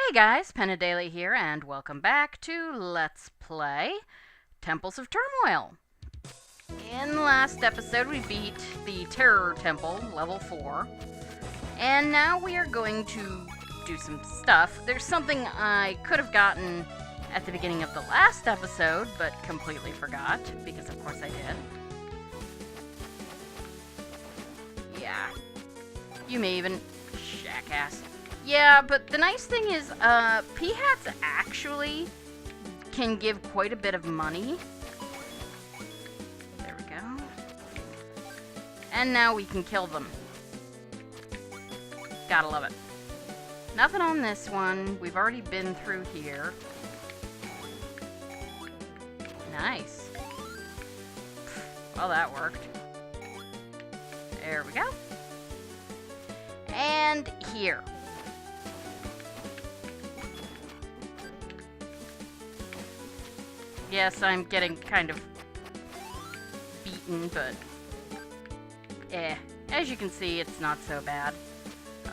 Hey guys, Penadaily here, and welcome back to Let's Play Temples of Turmoil. In the last episode, we beat the Terror Temple, level 4, and now we are going to do some stuff. There's something I could have gotten at the beginning of the last episode, but completely forgot, because of course I did. Yeah. You may even... jackass. Yeah, but the nice thing is, P-hats actually can give quite a bit of money. There we go. And now we can kill them. Gotta love it. Nothing on this one. We've already been through here. Nice. Well, that worked. There we go. And here. Yes, I'm getting kind of beaten, but as you can see, it's not so bad.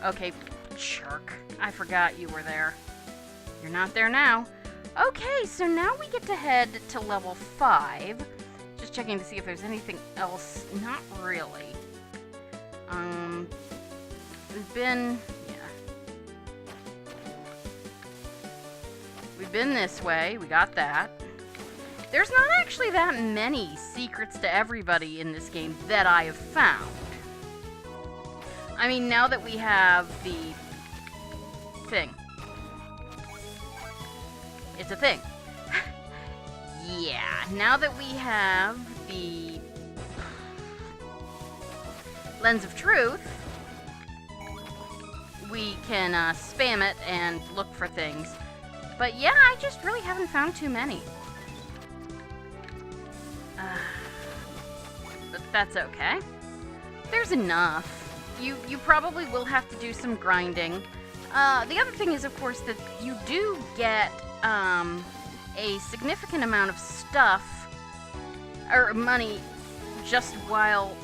Okay, jerk. I forgot you were there. You're not there now. Okay, so now we get to head to level 5. Just checking to see if there's anything else. Not really. We've been... We've been this way. We got that. There's not actually that many secrets to everybody in this game that I have found. I mean, now that we have the thing. It's a thing. Yeah, now that we have the Lens of Truth, we can spam it and look for things. But yeah, I just really haven't found too many. But that's okay. There's enough. You probably will have to do some grinding. The other thing is, of course, that you do get a significant amount of stuff or money just while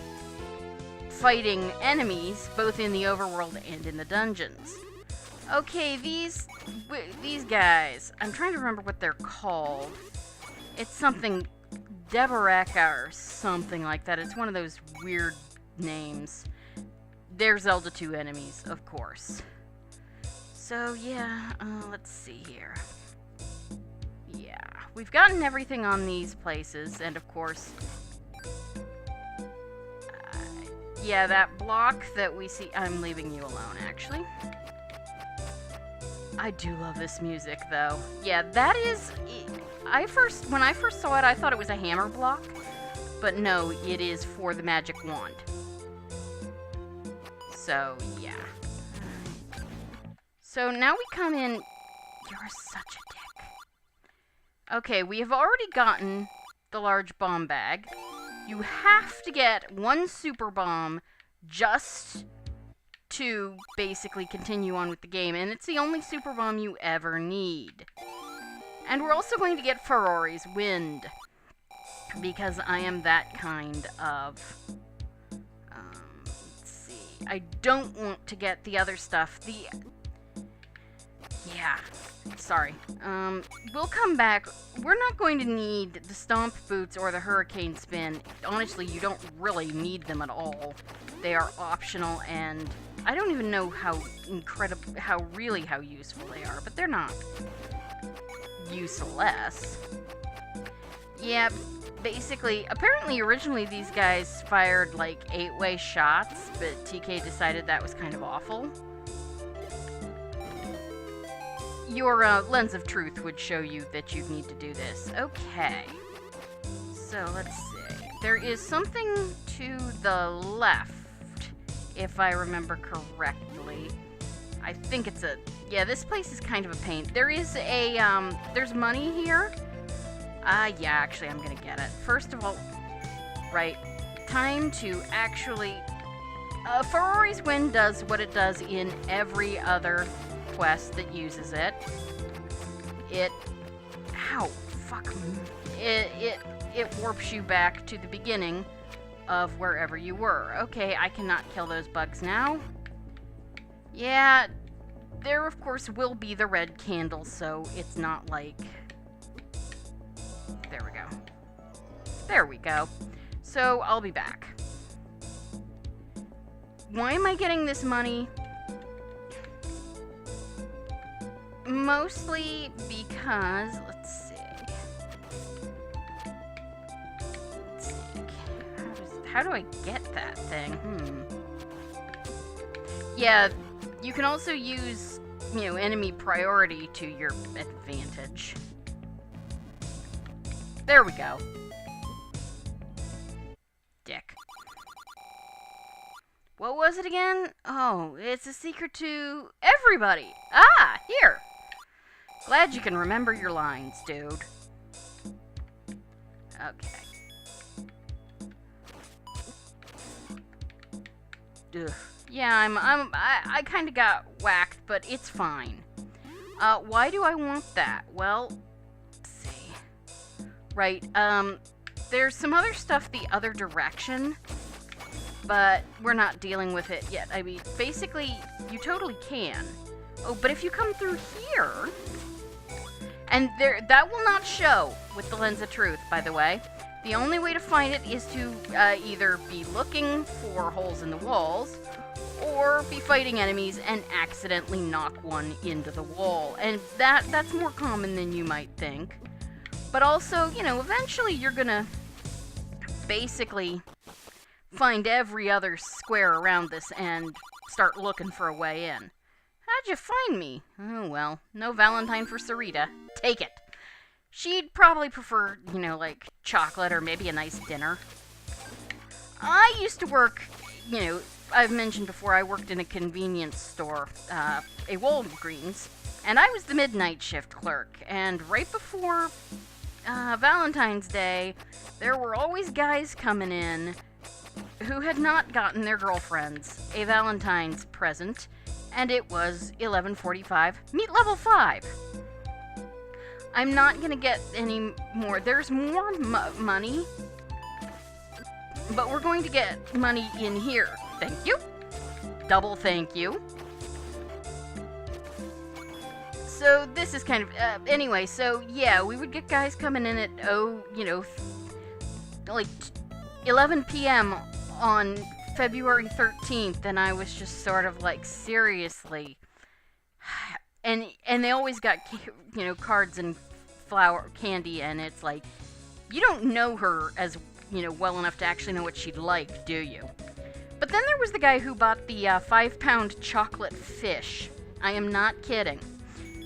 fighting enemies, both in the overworld and in the dungeons. Okay, these guys, I'm trying to remember what they're called. It's something Deboreka or something like that. It's one of those weird names. They're Zelda 2 enemies, of course. So, yeah, let's see here. Yeah, we've gotten everything on these places, and of course... yeah, that block that we see... I'm leaving you alone, actually. I do love this music, though. Yeah, that is... when I first saw it, I thought it was a hammer block, but no, it is for the magic wand. So, yeah. So now we come in... You're such a dick. Okay, we have already gotten the large bomb bag. You have to get one super bomb just to basically continue on with the game, and it's the only super bomb you ever need. And we're also going to get Ferrari's Wind, because I am that kind of... let's see. I don't want to get the other stuff. Yeah, sorry. We'll come back. We're not going to need the Stomp Boots or the Hurricane Spin. Honestly, you don't really need them at all. They are optional, and I don't even know how useful they are, but they're not useless. Yeah, basically, apparently originally these guys fired like 8-way shots, but TK decided that was kind of awful. Your Lens of Truth would show you that you'd need to do this. Okay. So, let's see. There is something to the left, if I remember correctly. I think it's a... Yeah, this place is kind of a pain. There is a, there's money here. Yeah, actually, I'm gonna get it. First of all, right, time to actually... Ferrari's Wind does what it does in every other quest that uses it. Ow, fuck. It warps you back to the beginning of wherever you were. Okay, I cannot kill those bugs now. Yeah, there, of course, will be the red candle, so it's not like... There we go. There we go. So, I'll be back. Why am I getting this money? Mostly because... Let's see. How do I get that thing? Yeah, you can also use, enemy priority to your advantage. There we go. Dick. What was it again? Oh, it's a secret to everybody. Ah, here. Glad you can remember your lines, dude. Okay. Ugh. Yeah, I kind of got whacked, but it's fine. Why do I want that? Well, let's see. Right, there's some other stuff the other direction, but we're not dealing with it yet. I mean, basically, you totally can. Oh, but if you come through here, and that will not show with the Lens of Truth, by the way. The only way to find it is to either be looking for holes in the walls, or be fighting enemies and accidentally knock one into the wall. And that's more common than you might think. But also, eventually you're gonna basically find every other square around this and start looking for a way in. How'd you find me? Oh well, no Valentine for Sarita. Take it. She'd probably prefer, like chocolate or maybe a nice dinner. I used to work, I've mentioned before, I worked in a convenience store, a Walgreens, and I was the midnight shift clerk. And right before Valentine's Day, there were always guys coming in who had not gotten their girlfriends a Valentine's present, and it was 11:45. Meet level 5. I'm not gonna get any more. There's more money, but we're going to get money in here. Thank you. Double thank you. So this is kind of, anyway, so yeah, we would get guys coming in at, like 11 p.m. on February 13th, and I was just sort of like, seriously. And they always got, cards and flour, candy, and it's like, you don't know her as, well enough to actually know what she'd like, do you? But then there was the guy who bought the 5-pound chocolate fish. I am not kidding.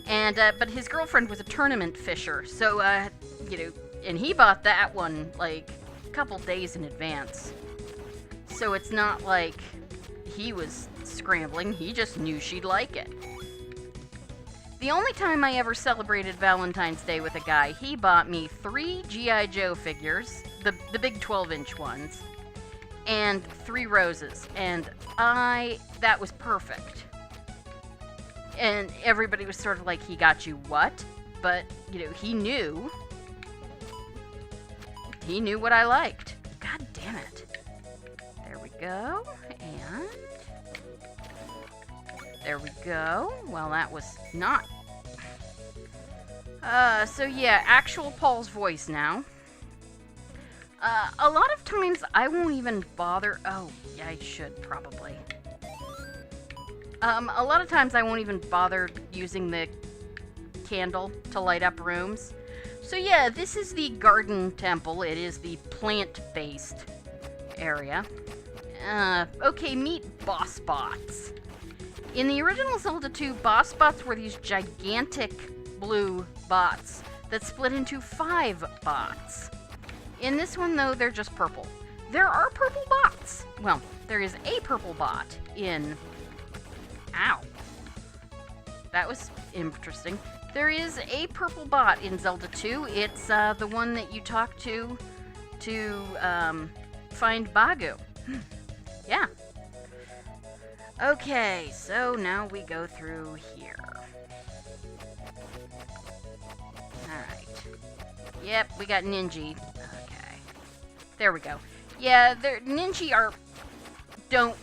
And, but his girlfriend was a tournament fisher, so, and he bought that one, like, a couple days in advance. So it's not like he was scrambling, he just knew she'd like it. The only time I ever celebrated Valentine's Day with a guy, he bought me 3 G.I. Joe figures, the big 12-inch ones, and 3 roses, and that was perfect. And everybody was sort of like, he got you what? But, he knew what I liked. God damn it. There we go, and there we go. Well, that was not. So yeah, actual Paul's voice now. A lot of times I won't even bother. Oh, yeah, I should probably. A lot of times I won't even bother using the candle to light up rooms. So yeah, this is the garden temple. It is the plant-based area. Okay, meet boss bots. In the original Zelda 2, boss bots were these gigantic blue bots that split into 5 bots. In this one, though, they're just purple. There are purple bots. Well, there is a purple bot in... Ow. That was interesting. There is a purple bot in Zelda 2. It's the one that you talk to find Bagu. Yeah. Okay, so now we go through here. Alright. Yep, we got Ninja. Okay. There we go. Yeah, Ninja are...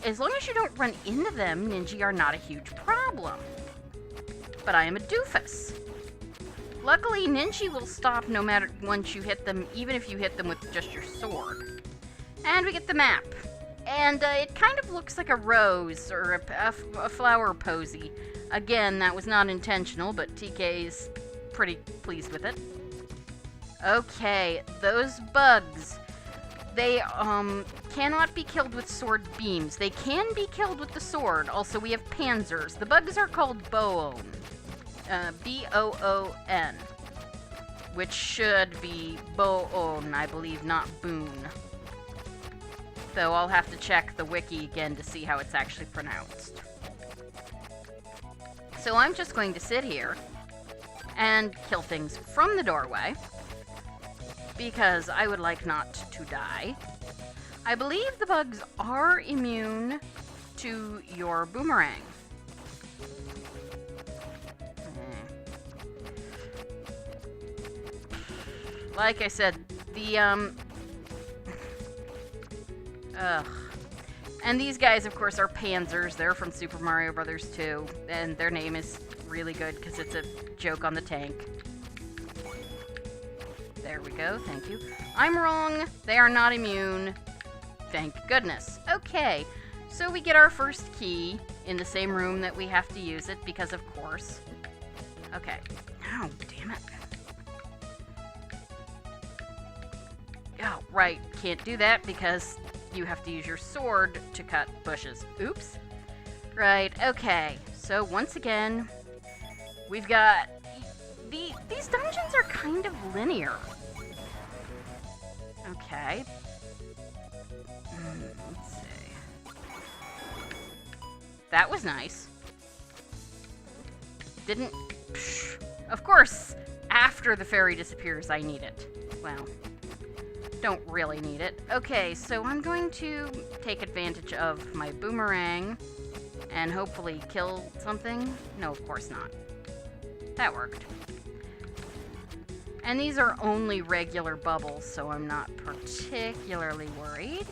As long as you don't run into them, Ninja are not a huge problem. but I am a doofus. Luckily, Ninja will stop no matter once you hit them, even if you hit them with just your sword. And we get the map. And it kind of looks like a rose or a flower posy. Again, that was not intentional, but TK is pretty pleased with it. Okay, those bugs. They cannot be killed with sword beams. They can be killed with the sword. Also, we have panzers. The bugs are called Boon. B-O-O-N. Which should be Boon, I believe, not Boon. Though I'll have to check the wiki again to see how it's actually pronounced. So I'm just going to sit here and kill things from the doorway, because I would like not to die. I believe the bugs are immune to your boomerang. Like I said, the, And these guys, of course, are panzers. They're from Super Mario Bros. 2, and their name is really good because it's a joke on the tank. There we go, thank you. I'm wrong. They are not immune. Thank goodness. Okay, so we get our first key in the same room that we have to use it, because of course. Okay. Oh, damn it. Oh, right. Can't do that because you have to use your sword to cut bushes. Oops. Right, okay. So once again, we've got... These dungeons are kind of linear. Okay. Let's see. That was nice. Didn't... Psh, of course, after the fairy disappears, I need it. Well, don't really need it. Okay, so I'm going to take advantage of my boomerang and hopefully kill something. No, of course not. That worked. And these are only regular bubbles, so I'm not particularly worried.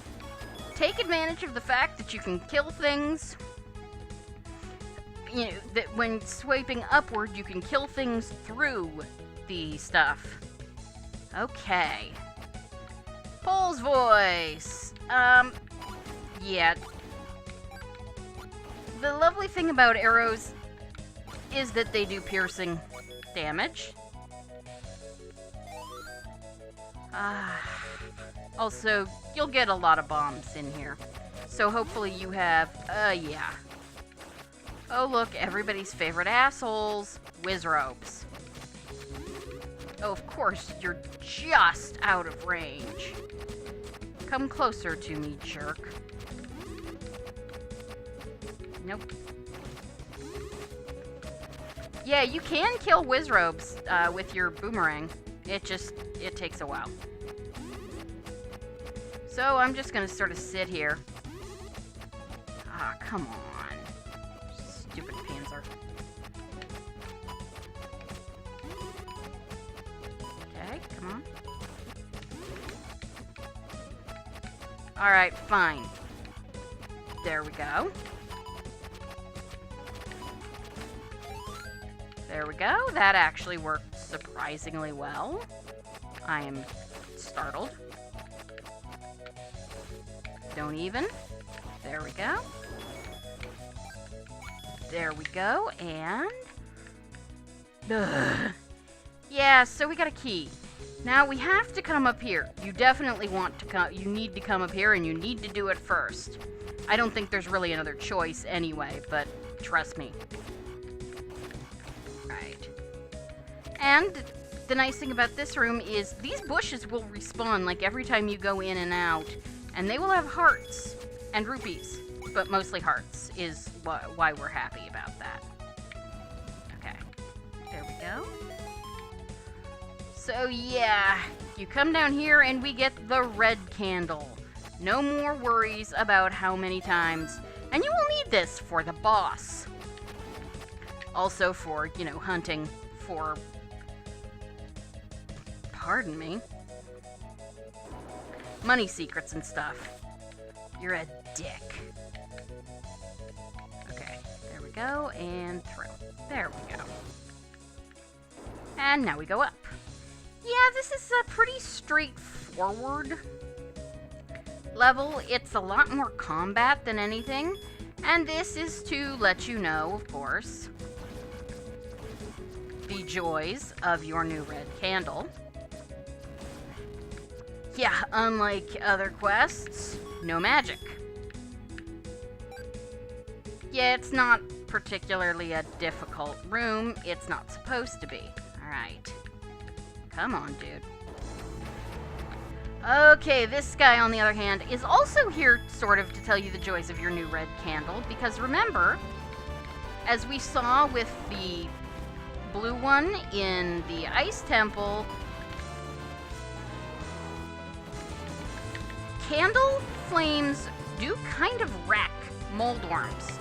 Take advantage of the fact that you can kill things. You know, that when swiping upward, you can kill things through the stuff. Okay. Pole's voice. Yeah. The lovely thing about arrows is that they do piercing damage. Also, you'll get a lot of bombs in here. So hopefully you have, yeah. Oh look, everybody's favorite assholes, Wizropes. Oh, of course, you're just out of range. Come closer to me, jerk. Nope. Yeah, you can kill Wizropes with your boomerang. It takes a while. So I'm just gonna sort of sit here. Ah, come on. Stupid panzer. Okay, come on. Alright, fine. There we go. There we go. That actually worked surprisingly well. I am startled. Don't even. There we go. There we go, and... Ugh. Yeah, so we got a key. Now we have to come up here. You definitely want to come... You need to come up here, and you need to do it first. I don't think there's really another choice anyway, but trust me. Right. And the nice thing about this room is these bushes will respawn like every time you go in and out, and they will have hearts and rupees, but mostly hearts is why we're happy about that. Okay, there we go. So yeah, you come down here and we get the red candle. No more worries about how many times, and you will need this for the boss. Also for, you know, hunting for... Pardon me. Money secrets and stuff. You're a dick. Okay, there we go, and through. There we go. And now we go up. Yeah, this is a pretty straightforward level. It's a lot more combat than anything. And this is to let you know, of course, the joys of your new red candle. Yeah, unlike other quests, no magic. Yeah, it's not particularly a difficult room. It's not supposed to be. Alright. Come on, dude. Okay, this guy, on the other hand, is also here sort of to tell you the joys of your new red candle, because remember, as we saw with the blue one in the Ice Temple, candle flames do kind of wreck moldworms.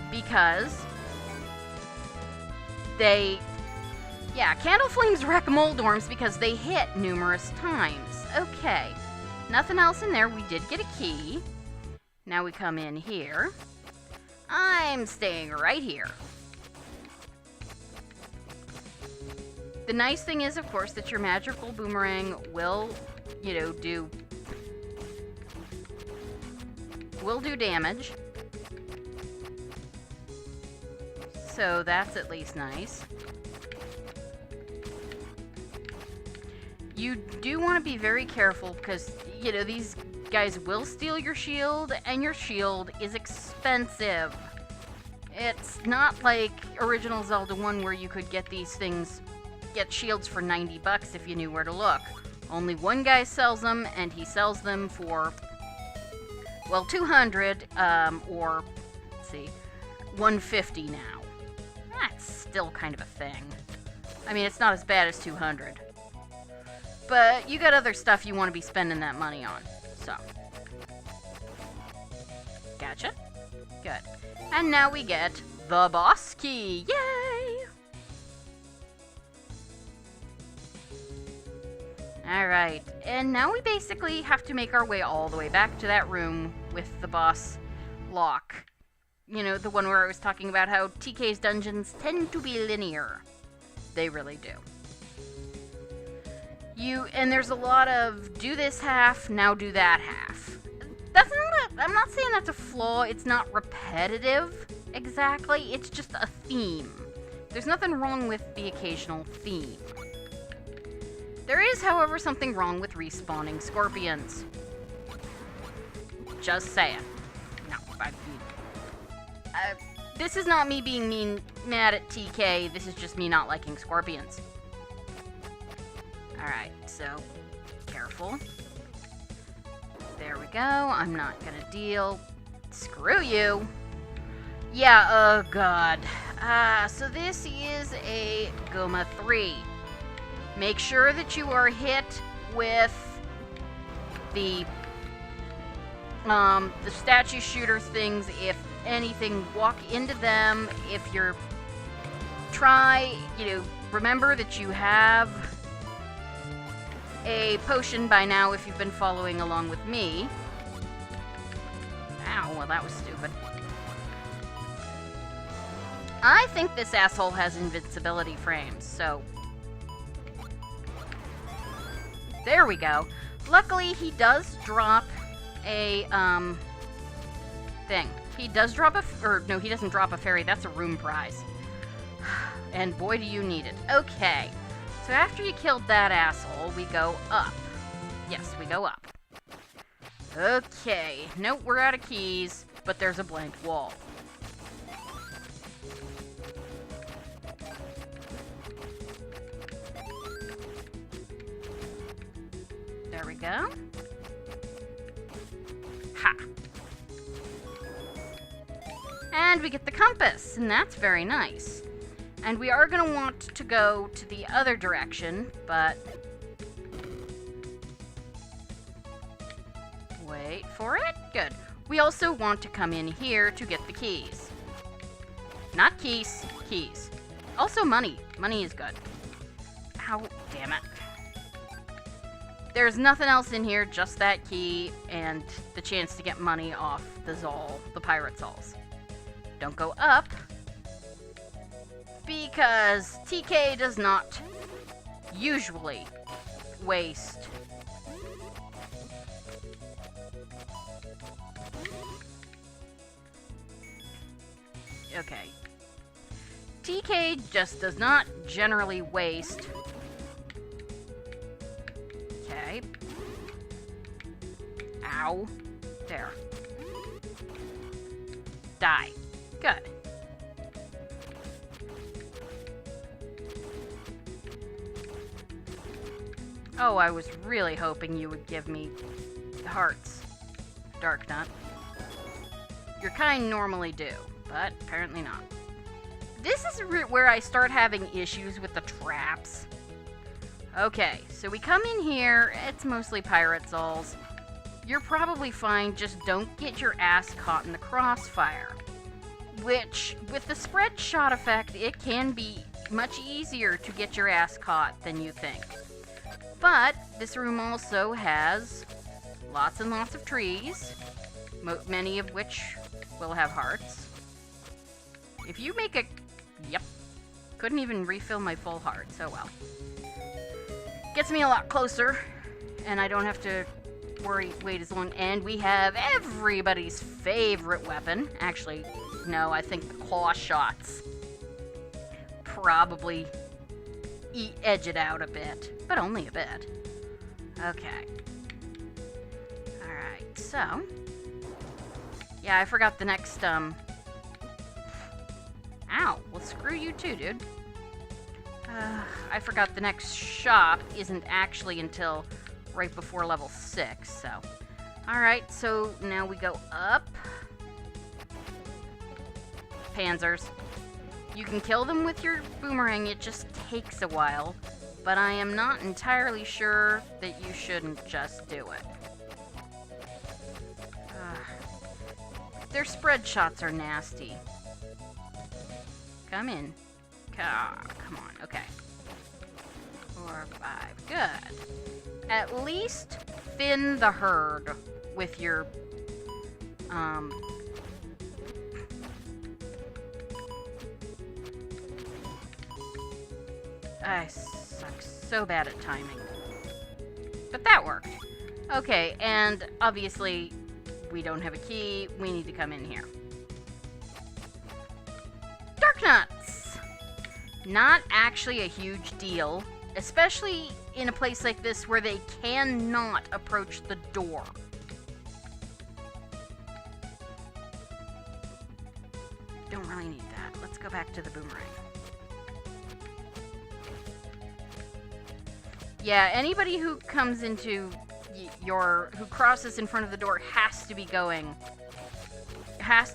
Because candle flames wreck moldworms because they hit numerous times. Okay, nothing else in there. We did get a key. Now we come in here. I'm staying right here. The nice thing is, of course, that your magical boomerang will, do damage. So that's at least nice. You do want to be very careful because, these guys will steal your shield, and your shield is expensive. It's not like original Zelda 1 where you could get shields for $90 if you knew where to look. Only one guy sells them, and he sells them for, well, $200, or, let's see, $150 now. That's still kind of a thing. I mean, it's not as bad as $200. But you got other stuff you want to be spending that money on. So. Gotcha. Good. And now we get the boss key. Yay! Alright. And now we basically have to make our way all the way back to that room with the boss lock. The one where I was talking about how TK's dungeons tend to be linear. They really do. And there's a lot of do this half, now do that half. I'm not saying that's a flaw. It's not repetitive, exactly. It's just a theme. There's nothing wrong with the occasional theme. There is, however, something wrong with respawning scorpions. Just saying. No, this is not me being mad at TK. This is just me not liking scorpions. Alright, so careful. There we go. I'm not gonna deal. Screw you. Yeah, oh god. So this is a Goma 3. Make sure that you are hit with the statue shooter things. If anything, walk into them. If you're... remember that you have a potion by now if you've been following along with me. Ow, well that was stupid. I think this asshole has invincibility frames, so... There we go. Luckily, he does drop a, thing. He does drop no, he doesn't drop a fairy. That's a room prize. And boy, do you need it. Okay. So after you killed that asshole, we go up. Yes, we go up. Okay. Nope, we're out of keys, but there's a blank wall. There we go. Ha! And we get the compass, and that's very nice. And we are going to want to go to the other direction, but... Wait for it. Good. We also want to come in here to get the keys. Not keys, keys. Also money. Money is good. Ow, damn it. There's nothing else in here, just that key and the chance to get money off the pirate Zolls. Don't go up, because TK does not usually waste. Okay. TK just does not generally waste. Okay. Ow. There. Die. Good. Oh, I was really hoping you would give me hearts, Dark Nut. Your kind normally do, but apparently not. This is where I start having issues with the traps. Okay, so we come in here. It's mostly pirate souls. You're probably fine, just don't get your ass caught in the crossfire. Which, with the spread shot effect, it can be much easier to get your ass caught than you think. But this room also has lots and lots of trees, many of which will have hearts. If you make a... Yep. Couldn't even refill my full heart, so well. Gets me a lot closer, and I don't have to wait as long. And we have everybody's favorite weapon. Actually, no, I think the claw shots probably edge it out a bit, but only a bit. Okay. Alright, so... Yeah, I forgot the next, Ow, well screw you too, dude. I forgot the next shop isn't actually until right before level 6, so... Alright, so now we go up. Panzers. You can kill them with your boomerang, it just takes a while. But I am not entirely sure that you shouldn't just do it. Their spread shots are nasty. Come in. Come on, okay. 4, 5, good. At least thin the herd with your, I suck so bad at timing. But that worked. Okay, and obviously we don't have a key. We need to come in here. Dark nuts! Not actually a huge deal, especially in a place like this where they cannot approach the door. Don't really need that. Let's go back to the boomerang. Yeah, anybody who comes into who crosses in front of the door has to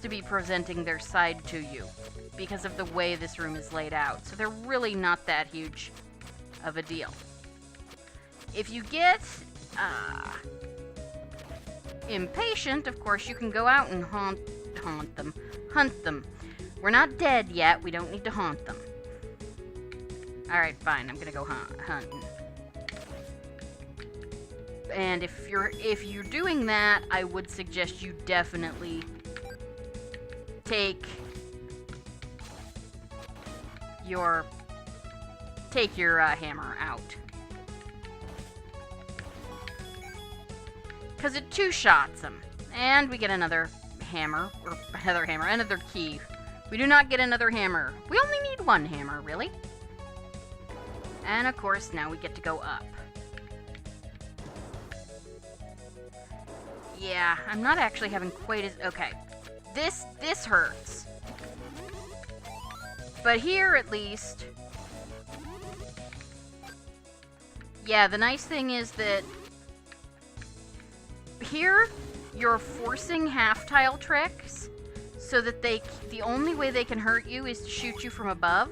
be presenting their side to you because of the way this room is laid out. So they're really not that huge of a deal. If you get impatient, of course, you can go out and hunt them. We're not dead yet. We don't need to haunt them. All right, fine. I'm gonna go hunting. And if you're doing that, I would suggest you definitely take your hammer out, because it two-shots them, and we get another hammer or another key. We do not get another hammer. We only need one hammer, really. And of course, now we get to go up. Yeah, I'm not actually having quite as... Okay. This hurts. But here, at least... Yeah, the nice thing is that... Here, you're forcing half-tile tricks, so that the only way they can hurt you is to shoot you from above.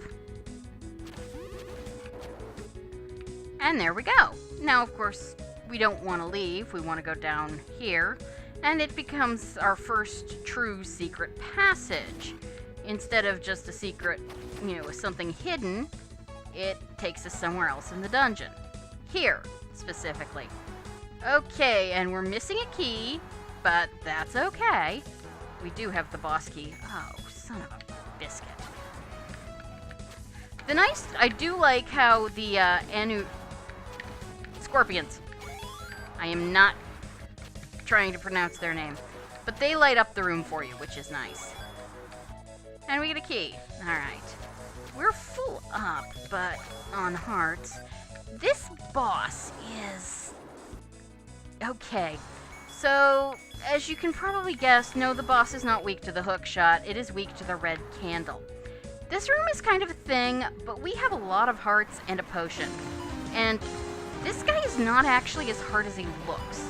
And there we go. Now, of course... We don't want to leave, we want to go down here, and it becomes our first true secret passage. Instead of just a secret, something hidden, it takes us somewhere else in the dungeon. Here, specifically. Okay, and we're missing a key, but that's okay. We do have the boss key. Oh, son of a biscuit. I do like how the, Scorpions. I am not trying to pronounce their name. But they light up the room for you, which is nice. And we get a key. Alright. We're full up, but on hearts. This boss is... okay. So, as you can probably guess, no, the boss is not weak to the hook shot. It is weak to the red candle. This room is kind of a thing, but we have a lot of hearts and a potion. And this guy is not actually as hard as he looks.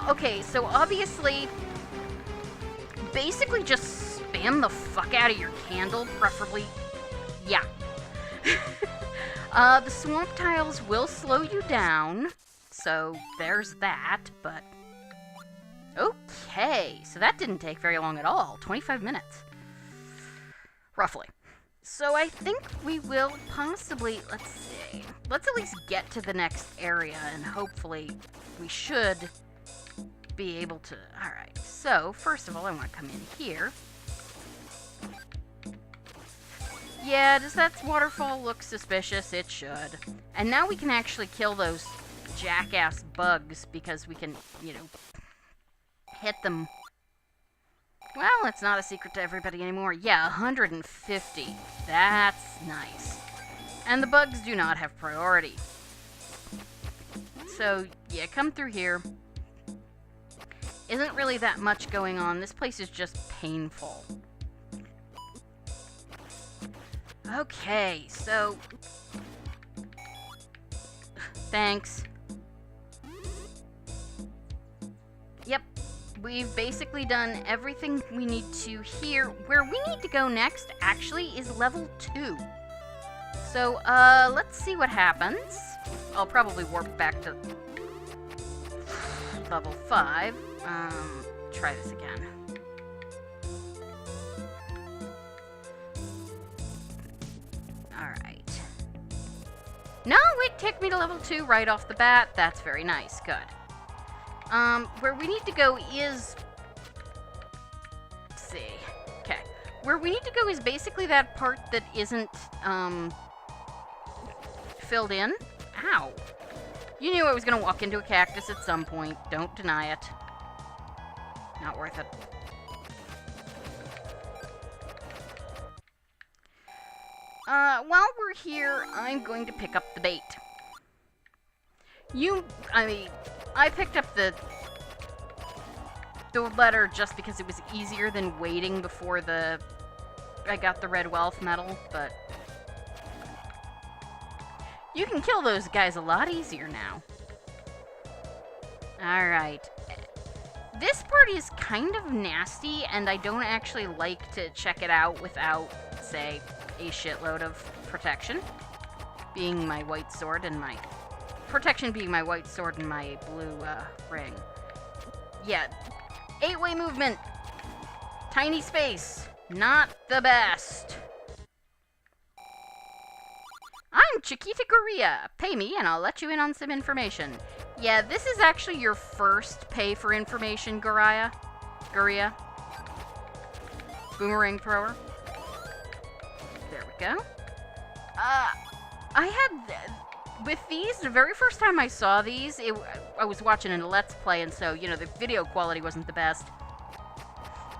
Okay, so obviously, basically just spam the fuck out of your candle, preferably, yeah. The swamp tiles will slow you down, so there's that, but... okay, so that didn't take very long at all, 25 minutes. Roughly. So I think we will possibly, let's see, let's at least get to the next area, and hopefully we should be able to... alright, so first of all I want to come in here. Yeah, does that waterfall look suspicious? It should. And now we can actually kill those jackass bugs because we can, you know, hit them. Well, it's not a secret to everybody anymore. Yeah, 150. That's nice. And the bugs do not have priority. So, yeah, come through here. Isn't really that much going on. This place is just painful. Okay, so... thanks. Yep. We've basically done everything we need to here. Where we need to go next, actually, is level 2. So, let's see what happens. I'll probably warp back to level 5. Try this again. Alright. No, it took me to level 2 right off the bat. That's very nice. Good. Where we need to go is... let's see. Okay. Where we need to go is basically that part that isn't, filled in. Ow. You knew I was gonna walk into a cactus at some point. Don't deny it. Not worth it. While we're here, I'm going to pick up the bait. I picked up the letter just because it was easier than waiting before I got the red wealth medal, but you can kill those guys a lot easier now. Alright. This part is kind of nasty, and I don't actually like to check it out without, say, a shitload of protection. Being my white sword and my... protection being my white sword and my blue, ring. Yeah. 8-way movement! Tiny space! Not the best! I'm Chiquita Guria. Pay me and I'll let you in on some information. Yeah, this is actually your first pay for information, Guria. Boomerang thrower. There we go. I had... with these, the very first time I saw these, I was watching a Let's Play, and so, you know, the video quality wasn't the best.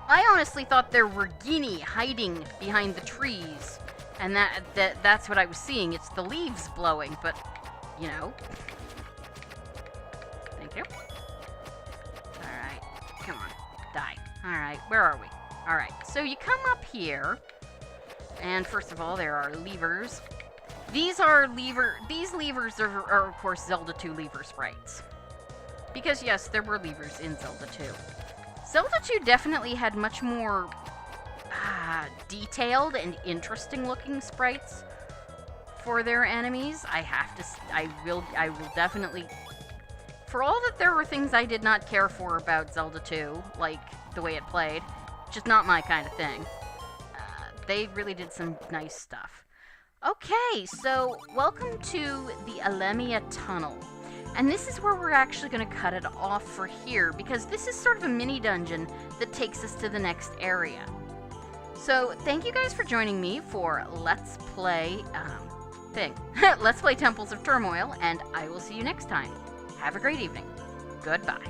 I honestly thought there were Gini hiding behind the trees, and that's what I was seeing. It's the leaves blowing, but, you know. Thank you. Alright, come on, die. Alright, where are we? Alright, so you come up here, and first of all, there are levers. These levers are of course Zelda 2 lever sprites. Because yes, there were levers in Zelda 2. Zelda 2 definitely had much more detailed and interesting looking sprites for their enemies. I will definitely, for all that there were things I did not care for about Zelda 2, like the way it played, just not my kind of thing. They really did some nice stuff. Okay, so welcome to the Alemia Tunnel. And this is where we're actually going to cut it off for here, because this is sort of a mini dungeon that takes us to the next area. So thank you guys for joining me for Let's Play Let's Play Temples of Turmoil, and I will see you next time. Have a great evening. Goodbye.